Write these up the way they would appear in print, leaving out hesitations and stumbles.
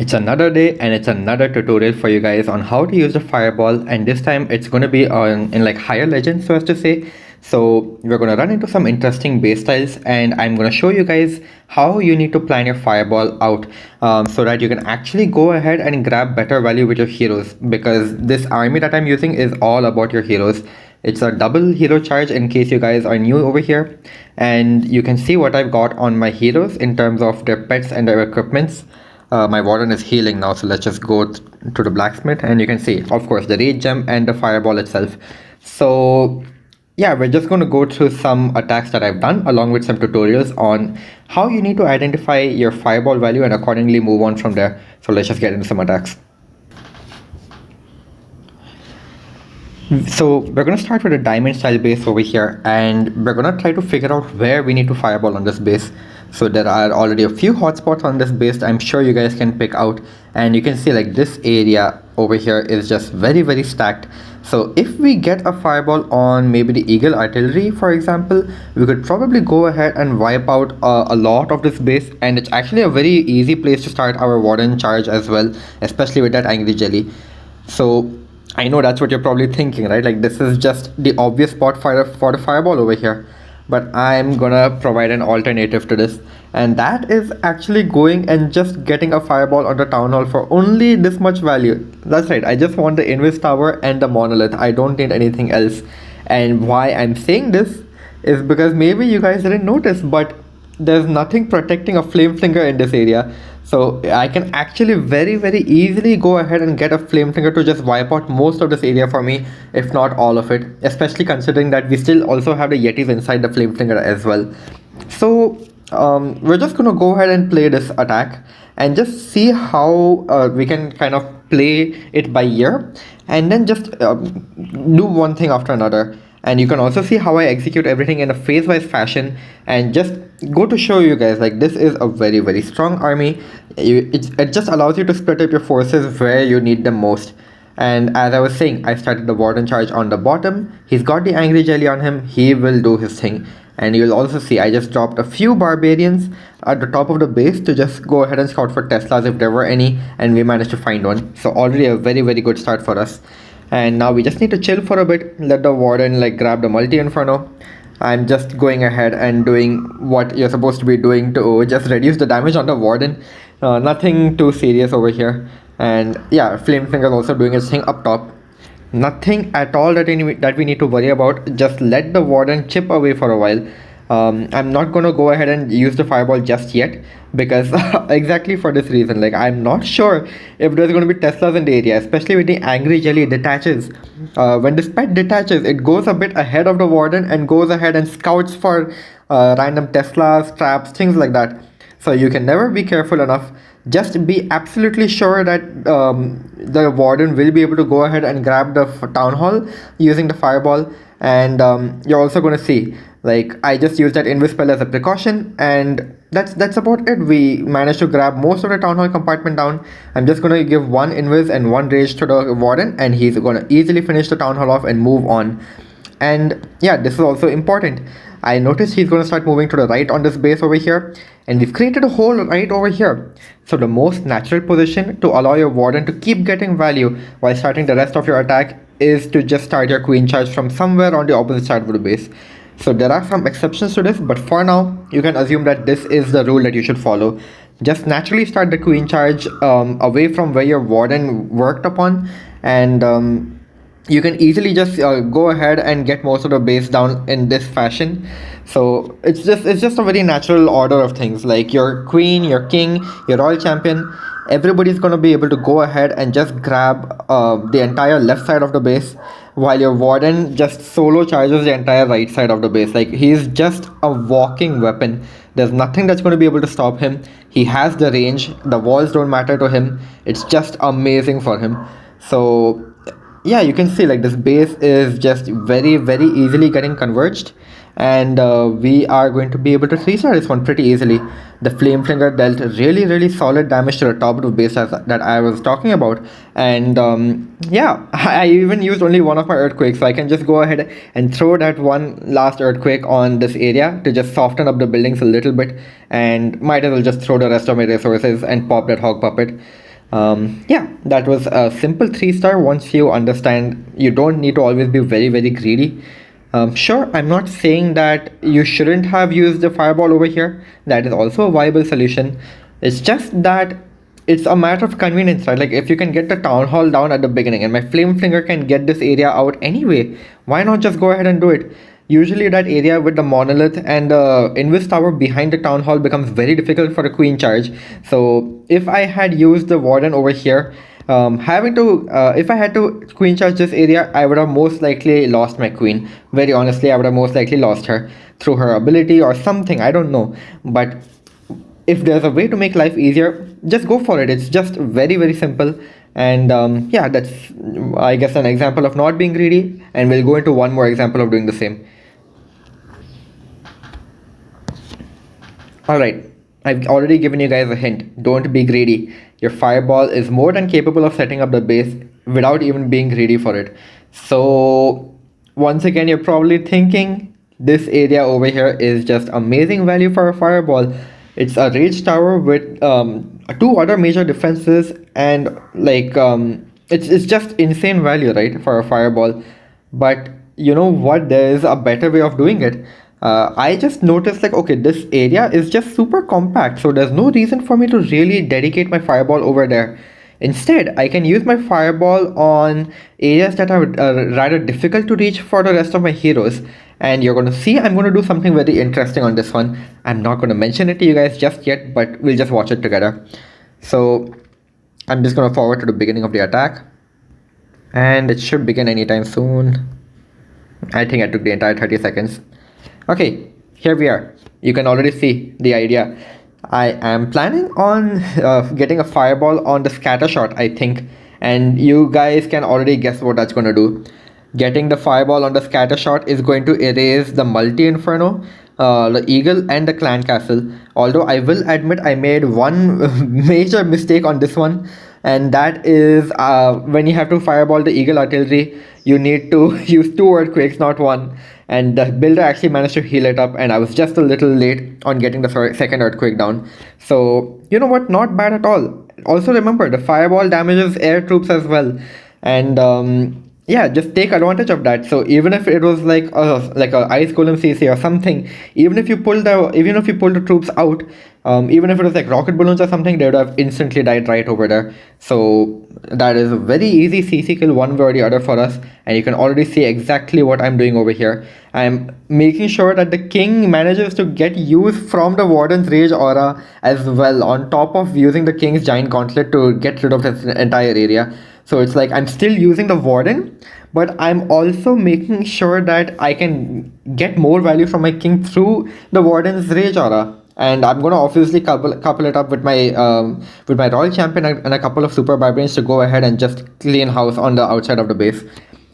It's another day and it's another tutorial for you guys on how to use the fireball, and this time it's going to be on in like higher legends, so as to say. So we're going to run into some interesting base styles, and I'm going to show you guys how you need to plan your fireball out, so that you can actually go ahead and grab better value with your heroes, because this army that I'm using is all about your heroes. It's a double hero charge in case you guys are new over here, and you can see what I've got on my heroes in terms of their pets and their equipments. My warden is healing now, so let's just go to the blacksmith, and you can see, of course, the rage gem and the fireball itself. So yeah, we're just going to go through some attacks that I've done along with some tutorials on how you need to identify your fireball value and accordingly move on from there. So let's just get into some attacks. So we're going to start with a diamond style base over here, and we're going to try to figure out where we need to fireball on this base. So there are already a few hotspots on this base I'm sure you guys can pick out, and you can see like this area over here is just very stacked. So if we get a fireball on maybe the eagle artillery, for example, we could probably go ahead and wipe out a lot of this base, and it's actually a very easy place to start our warden charge as well, especially with that angry jelly. So I know that's what you're probably thinking, right? Like, this is just the obvious spot for the fireball over here. But I'm gonna provide an alternative to this, and that is actually going and just getting a fireball on the town hall for only this much value. That's right, I just want the invis tower and the monolith. I don't need anything else. And why I'm saying this is because maybe you guys didn't notice, but there's nothing protecting a flame flinger in this area. So I can actually very easily go ahead and get a flame flinger to just wipe out most of this area for me, if not all of it, especially considering that we still also have the yetis inside the flame flinger as well. So we're just gonna go ahead and play this attack and just see how we can kind of play it by ear, and then just do one thing after another. And you can also see how I execute everything in a phase-wise fashion, and just go to show you guys, like, this is a very strong army. It just allows you to split up your forces where you need them most. And as I was saying, I started the warden charge on the bottom. He's got the angry jelly on him. He will do his thing. And you'll also see I just dropped a few barbarians at the top of the base to just go ahead and scout for Teslas if there were any, and we managed to find one. So already a very good start for us. And now we just need to chill for a bit, let the warden like grab the multi-inferno. I'm just going ahead and doing what you're supposed to be doing to just reduce the damage on the warden. Nothing too serious over here. And yeah, Flamefinger is also doing its thing up top. Nothing at all that we need to worry about. Just let the warden chip away for a while. I'm not going to go ahead and use the fireball just yet, because exactly for this reason, like, I'm not sure if there's going to be Teslas in the area, especially when the angry jelly detaches. When this pet detaches, it goes a bit ahead of the warden and goes ahead and scouts for random Teslas, traps, things like that. So you can never be careful enough. Just be absolutely sure that the warden will be able to go ahead and grab the town hall using the fireball. And you're also going to see, like, I just used that invis spell as a precaution, and that's about it. We managed to grab most of the town hall compartment down. I'm just going to give one invis and one rage to the warden, and he's going to easily finish the town hall off and move on. And yeah, this is also important. I noticed he's going to start moving to the right on this base over here, and we've created a hole right over here. So the most natural position to allow your warden to keep getting value while starting the rest of your attack is to just start your queen charge from somewhere on the opposite side of the base. So there are some exceptions to this, but for now, you can assume that this is the rule that you should follow. Just naturally start the queen charge away from where your warden worked upon, and you can easily just go ahead and get most of the base down in this fashion. So it's just a very natural order of things. Like, your queen, your king, your royal champion, everybody's going to be able to go ahead and just grab the entire left side of the base, while your warden just solo charges the entire right side of the base. Like, he's just a walking weapon. There's nothing that's going to be able to stop him. He has the range. The walls don't matter to him. It's just amazing for him. So yeah, you can see, like, this base is just very easily getting converged, and we are going to be able to 3-star this one pretty easily. The flame flinger dealt really solid damage to the top of the base that I was talking about, and yeah, I even used only one of my earthquakes, so I can just go ahead and throw that one last earthquake on this area to just soften up the buildings a little bit, and might as well just throw the rest of my resources and pop that hog puppet. Yeah, that was a simple 3 star. Once you understand, you don't need to always be very, very greedy. Sure, I'm not saying that you shouldn't have used the fireball over here. That is also a viable solution. It's just that it's a matter of convenience, right? Like if you can get the town hall down at the beginning and my flame flinger can get this area out anyway, why not just go ahead and do it? Usually that area with the monolith and the invis tower behind the town hall becomes very difficult for a queen charge. So if I had used the warden over here, having to if I had to queen charge this area, I would have most likely lost my queen. Very honestly, I would have most likely lost her through her ability or something, I don't know. But if there's a way to make life easier, just go for it. It's just very, very simple. And yeah, that's, I guess, an example of not being greedy, and we'll go into one more example of doing the same. Alright, I've already given you guys a hint. Don't be greedy. Your fireball is more than capable of setting up the base without even being greedy for it. So once again, you're probably thinking this area over here is just amazing value for a fireball. It's a rage tower with two other major defenses, and like it's just insane value, right, for a fireball. But you know what, there is a better way of doing it. I just noticed, like, okay, this area is just super compact, so there's no reason for me to really dedicate my fireball over there. Instead, I can use my fireball on areas that are rather difficult to reach for the rest of my heroes. And you're going to see I'm going to do something very interesting on this one. I'm not going to mention it to you guys just yet, but we'll just watch it together. So I'm just going to forward to the beginning of the attack, and it should begin anytime soon. I think I took the entire 30 seconds. Okay, here we are. You can already see the idea. I am planning on getting a fireball on the scatter shot, I think, and you guys can already guess what that's going to do. Getting the fireball on the scatter shot is going to erase the multi inferno, the eagle, and the clan castle. Although I will admit I made one major mistake on this one, and that is when you have to fireball the eagle artillery, you need to use 2 earthquakes, not one. And the builder actually managed to heal it up, and I was just a little late on getting the second earthquake down. So you know what, not bad at all. Also remember, the fireball damages air troops as well, and yeah, just take advantage of that. So even if it was like a ice golem CC or something, even if you pull the troops out, even if it was like rocket balloons or something, they would have instantly died right over there. So that is a very easy CC kill one way or the other for us, and you can already see exactly what I'm doing over here. I'm making sure that the king manages to get use from the warden's rage aura as well, on top of using the king's giant gauntlet to get rid of this entire area. So it's like I'm still using the warden, but I'm also making sure that I can get more value from my king through the warden's rage aura. And I'm gonna obviously couple it up with my royal champion and a couple of super barbarians to go ahead and just clean house on the outside of the base.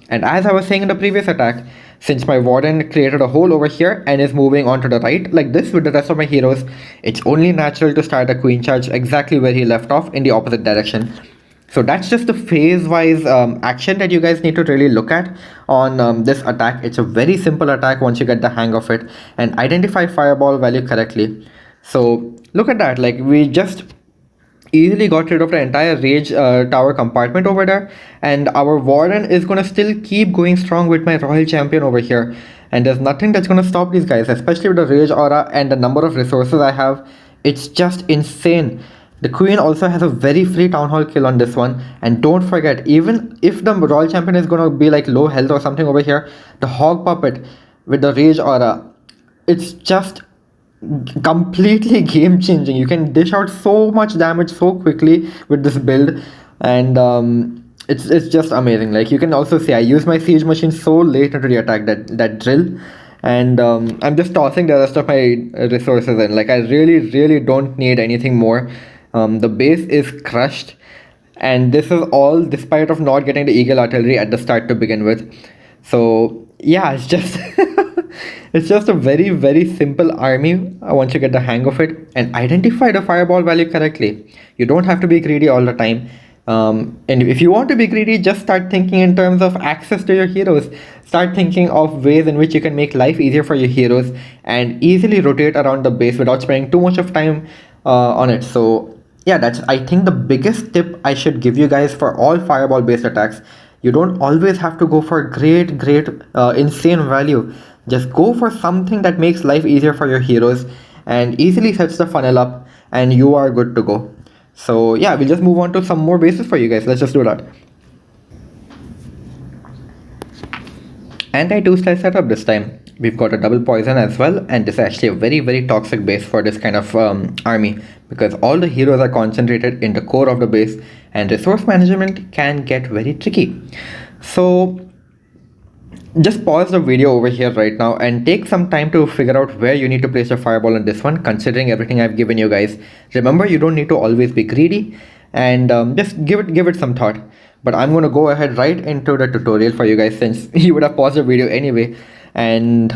And as I was saying in the previous attack, since my warden created a hole over here and is moving on to the right like this with the rest of my heroes, it's only natural to start a queen charge exactly where he left off, in the opposite direction. So that's just the phase-wise action that you guys need to really look at on this attack. It's a very simple attack once you get the hang of it and identify fireball value correctly. So look at that, like we just easily got rid of the entire rage tower compartment over there, and our warden is gonna still keep going strong with my royal champion over here, and there's nothing that's gonna stop these guys, especially with the rage aura and the number of resources I have. It's just insane. The queen also has a very free town hall kill on this one, and don't forget, even if the royal champion is gonna be like low health or something over here, the hog puppet with the rage aura, it's just completely game changing. You can dish out so much damage so quickly with this build, and it's just amazing. Like you can also see I use my siege machine so late into the attack, that drill, and I'm just tossing the rest of my resources in. Like I really don't need anything more. The base is crushed, and this is all despite of not getting the eagle artillery at the start to begin with. So yeah, it's just it's just a very simple army once you get the hang of it and identify the fireball value correctly. You don't have to be greedy all the time. And if you want to be greedy, just start thinking in terms of access to your heroes. Start thinking of ways in which you can make life easier for your heroes and easily rotate around the base without spending too much of time on it. So yeah, that's I think the biggest tip I should give you guys for all fireball based attacks. You don't always have to go for great insane value. Just go for something that makes life easier for your heroes and easily sets the funnel up, and you are good to go. So yeah, we'll just move on to some more bases for you guys. Let's just do that. Anti 2 slice setup this time. We've got a double poison as well, and this is actually a very toxic base for this kind of army, because all the heroes are concentrated in the core of the base, and resource management can get very tricky. So just pause the video over here right now and take some time to figure out where you need to place your fireball on this one, considering everything I've given you guys. Remember, you don't need to always be greedy, and just give it some thought. But I'm going to go ahead right into the tutorial for you guys, since you would have paused the video anyway, and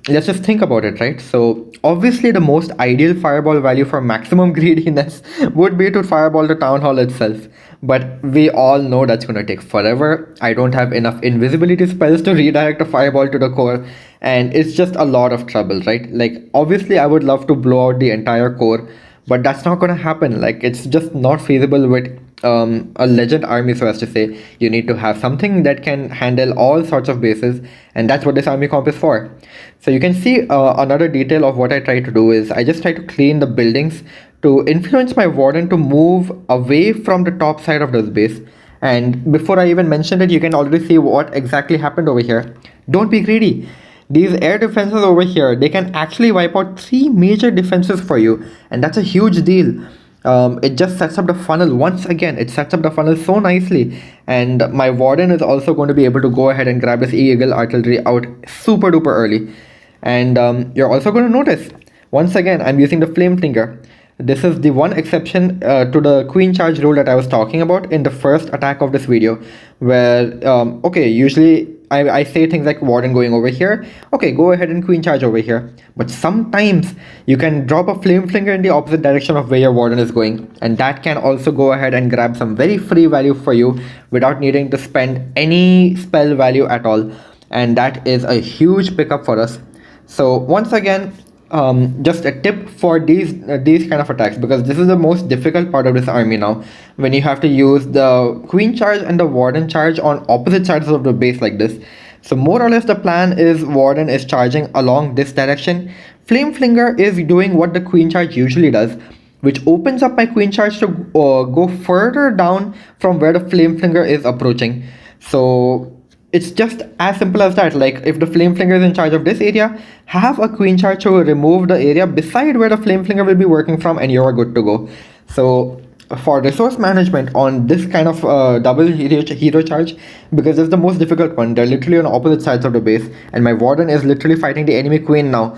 let's just think about it, right? So obviously the most ideal fireball value for maximum greediness would be to fireball the town hall itself, but we all know that's going to take forever. I don't have enough invisibility spells to redirect a fireball to the core, and it's just a lot of trouble, right? Like, obviously I would love to blow out the entire core, but that's not going to happen. Like, it's just not feasible with a legend army, so as to say. You need to have something that can handle all sorts of bases, and that's what this army comp is for. So you can see another detail of what I try to do is I just try to clean the buildings to influence my warden to move away from the top side of this base. And before I even mentioned it, you can already see what exactly happened over here. Don't be greedy. These air defenses over here, they can actually wipe out 3 major defenses for you, and that's a huge deal. It just sets up the funnel once again. It sets up the funnel so nicely, and my warden is also going to be able to go ahead and grab this eagle artillery out super duper early. And you're also going to notice, once again, I'm using the flame finger. This is the one exception to the queen charge rule that I was talking about in the first attack of this video, where okay, usually I say things like warden going over here, okay, go ahead and queen charge over here. But sometimes you can drop a flame flinger in the opposite direction of where your warden is going, and that can also go ahead and grab some very free value for you without needing to spend any spell value at all, and that is a huge pickup for us. So once again, just a tip for these kind of attacks, because this is the most difficult part of this army now, when you have to use the queen charge and the warden charge on opposite sides of the base like this. So more or less the plan is warden is charging along this direction, flame flinger is doing what the queen charge usually does, which opens up my queen charge to go further down from where the flame flinger is approaching. So it's just as simple as that. Like, if the flame flinger is in charge of this area, have a queen charge to remove the area beside where the flame flinger will be working from, and you're good to go. So for resource management on this kind of double hero charge, because it's the most difficult one, they're literally on opposite sides of the base, and my warden is literally fighting the enemy queen now.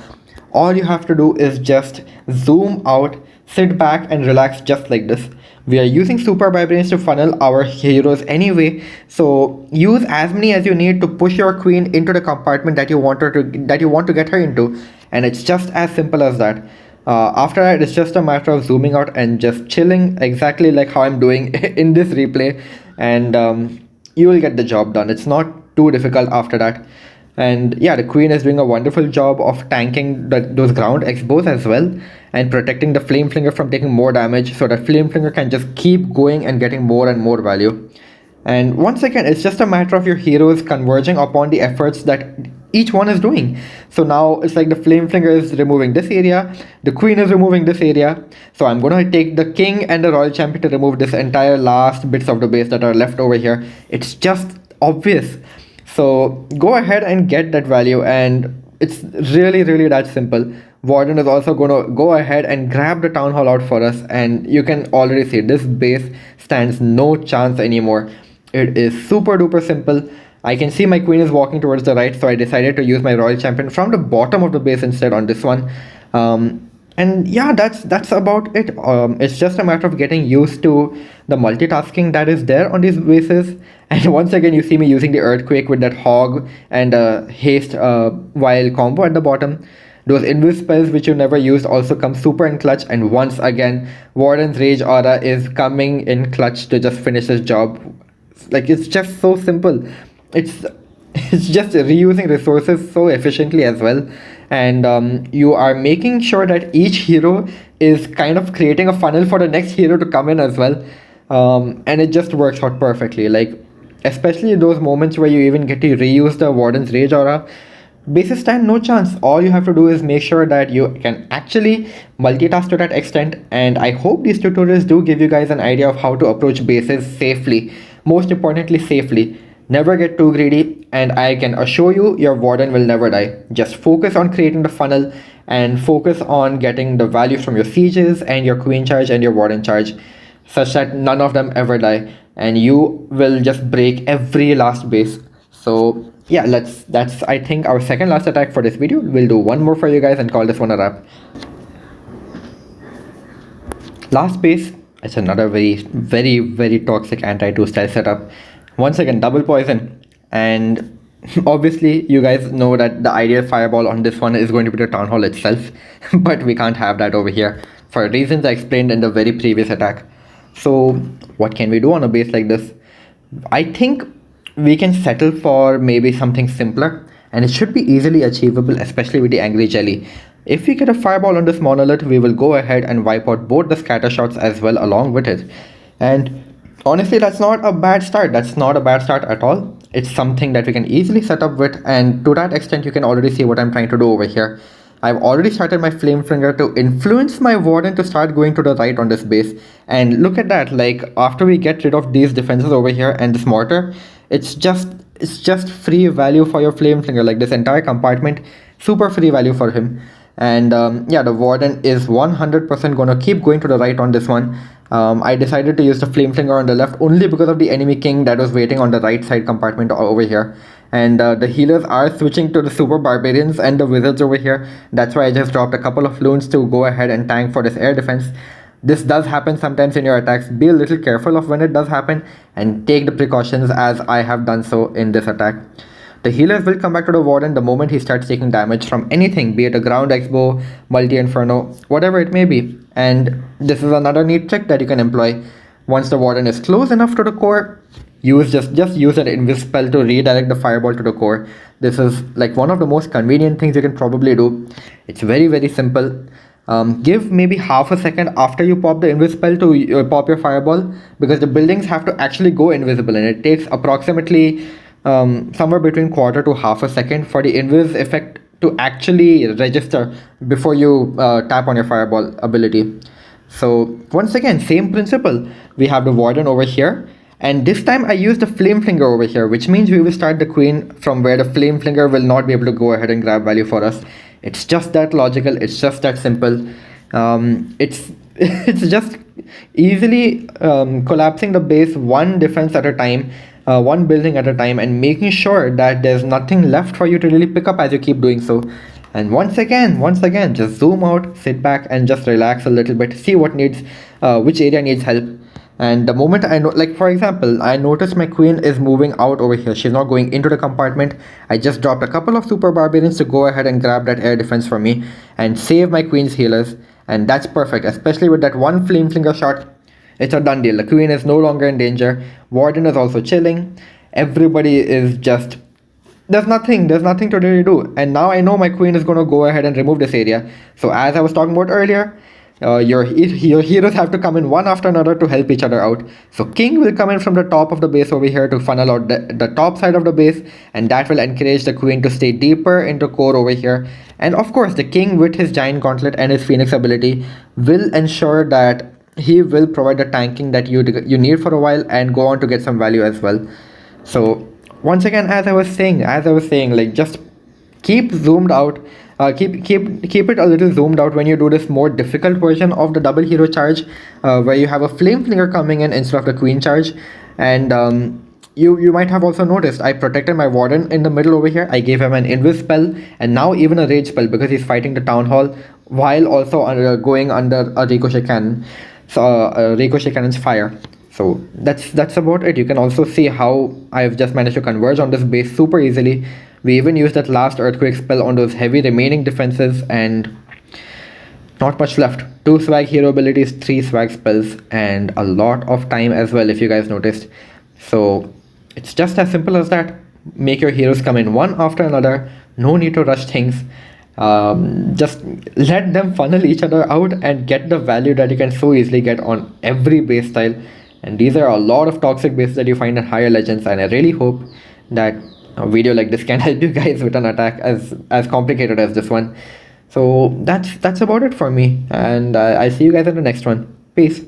All you have to do is just zoom out, sit back and relax, just like this. We are using super vibrations to funnel our heroes anyway, so use as many as you need to push your queen into the compartment that you want to get her into, and it's just as simple as that. After that, it's just a matter of zooming out and just chilling, exactly like how I'm doing in this replay, and you will get the job done. It's not too difficult after that. And yeah, the queen is doing a wonderful job of tanking those ground expos as well, and protecting the flame flinger from taking more damage, so that flame flinger can just keep going and getting more and more value. And once again, it's just a matter of your heroes converging upon the efforts that each one is doing. So now it's like the flame flinger is removing this area, the queen is removing this area, so I'm gonna take the king and the royal champion to remove this entire last bits of the base that are left over here. It's just obvious. So go ahead and get that value, and it's really that simple. Warden is also going to go ahead and grab the town hall out for us, and you can already see this base stands no chance anymore. It is super duper simple. I can see my queen is walking towards the right, so I decided to use my royal champion from the bottom of the base instead on this one. And yeah, that's about it. It's just a matter of getting used to the multitasking that is there on these bases. And once again, you see me using the earthquake with that hog and haste while combo at the bottom. Those invis spells which you never used also come super in clutch, and once again, Warden's Rage Aura is coming in clutch to just finish this job. Like, it's just so simple. It's just reusing resources so efficiently as well, and you are making sure that each hero is kind of creating a funnel for the next hero to come in as well. And it just works out perfectly, like especially those moments where you even get to reuse the Warden's Rage aura. Bases stand no chance. All you have to do is make sure that you can actually multitask to that extent, and I hope these tutorials do give you guys an idea of how to approach bases safely. Most importantly, safely. Never get too greedy, and I can assure you your Warden will never die. Just focus on creating the funnel and focus on getting the value from your sieges and your Queen charge and your Warden charge, such that none of them ever die, and you will just break every last base. So yeah, that's I think our second last attack for this video. We'll do one more for you guys and call this one a wrap. Last base, it's another very toxic anti-2 style setup. Once again, double poison, and obviously you guys know that the ideal fireball on this one is going to be the Town Hall itself, but we can't have that over here for reasons I explained in the very previous attack. So what can we do on a base like this? I think we can settle for maybe something simpler, and it should be easily achievable, especially with the Angry Jelly. If we get a fireball on this monolith, we will go ahead and wipe out both the scatter shots as well along with it. And honestly, that's not a bad start. That's not a bad start at all. It's something that we can easily set up with, and to that extent you can already see what I'm trying to do over here. I've already started my Flame Flinger to influence my Warden to start going to the right on this base. And look at that, like after we get rid of these defenses over here and this mortar, it's just free value for your Flame Flinger. Like this entire compartment, super free value for him. And yeah, the Warden is 100% gonna keep going to the right on this one. I decided to use the Flame Flinger on the left only because of the enemy king that was waiting on the right side compartment over here. And the healers are switching to the super barbarians and the wizards over here. That's why I just dropped a couple of loons to go ahead and tank for this air defense. This does happen sometimes in your attacks. Be a little careful of when it does happen and take the precautions as I have done so in this attack. The healers will come back to the Warden the moment he starts taking damage from anything, be it a ground X-bow, multi-inferno, whatever it may be. And this is another neat trick that you can employ. Once the Warden is close enough to the core, just use an invis spell to redirect the fireball to the core. This is like one of the most convenient things you can probably do. It's very simple. Give maybe half a second after you pop the invis spell to pop your fireball, because the buildings have to actually go invisible, and it takes approximately somewhere between quarter to half a second for the invis effect to actually register before you tap on your fireball ability. So once again, same principle. We have the Warden over here, and this time I use the Flame Flinger over here, which means we will start the Queen from where the Flame Flinger will not be able to go ahead and grab value for us. It's just that logical, it's just that simple. It's it's just easily collapsing the base one defense at a time, one building at a time, and making sure that there's nothing left for you to really pick up as you keep doing so. And once again, just zoom out, sit back, and just relax a little bit, see what needs, which area needs help. And the moment I know, like for example, I noticed my Queen is moving out over here. She's not going into the compartment. I just dropped a couple of super barbarians to go ahead and grab that air defense for me and save my Queen's healers. And that's perfect, especially with that one Flame Flinger shot. It's a done deal. The Queen is no longer in danger. Warden is also chilling. Everybody is just... There's nothing to really do. And now I know my Queen is going to go ahead and remove this area. So as I was talking about earlier, your heroes have to come in one after another to help each other out. So King will come in from the top of the base over here to funnel out the top side of the base, and that will encourage the Queen to stay deeper into core over here. And of course, the King with his Giant Gauntlet and his Phoenix ability will ensure that he will provide the tanking that you need for a while and go on to get some value as well. So once again, as I was saying, like just keep zoomed out. Keep it a little zoomed out when you do this more difficult version of the double hero charge, where you have a Flame Flinger coming in instead of the Queen charge. And you might have also noticed I protected my Warden in the middle over here. I gave him an invis spell and now even a rage spell because he's fighting the Town Hall while also going under a ricochet cannon. So ricochet cannon's fire. So that's about it. You can also see how I've just managed to converge on this base super easily. We even used that last earthquake spell on those heavy remaining defenses, and not much left. 2 swag hero abilities, 3 swag spells, and a lot of time as well, if you guys noticed. So it's just as simple as that. Make your heroes come in one after another. No need to rush things. Just let them funnel each other out and get the value that you can so easily get on every base style. And these are a lot of toxic bases that you find in higher legends, and I really hope that a video like this can help you guys with an attack as complicated as this one. So that's about it for me, and I'll see you guys in the next one. Peace.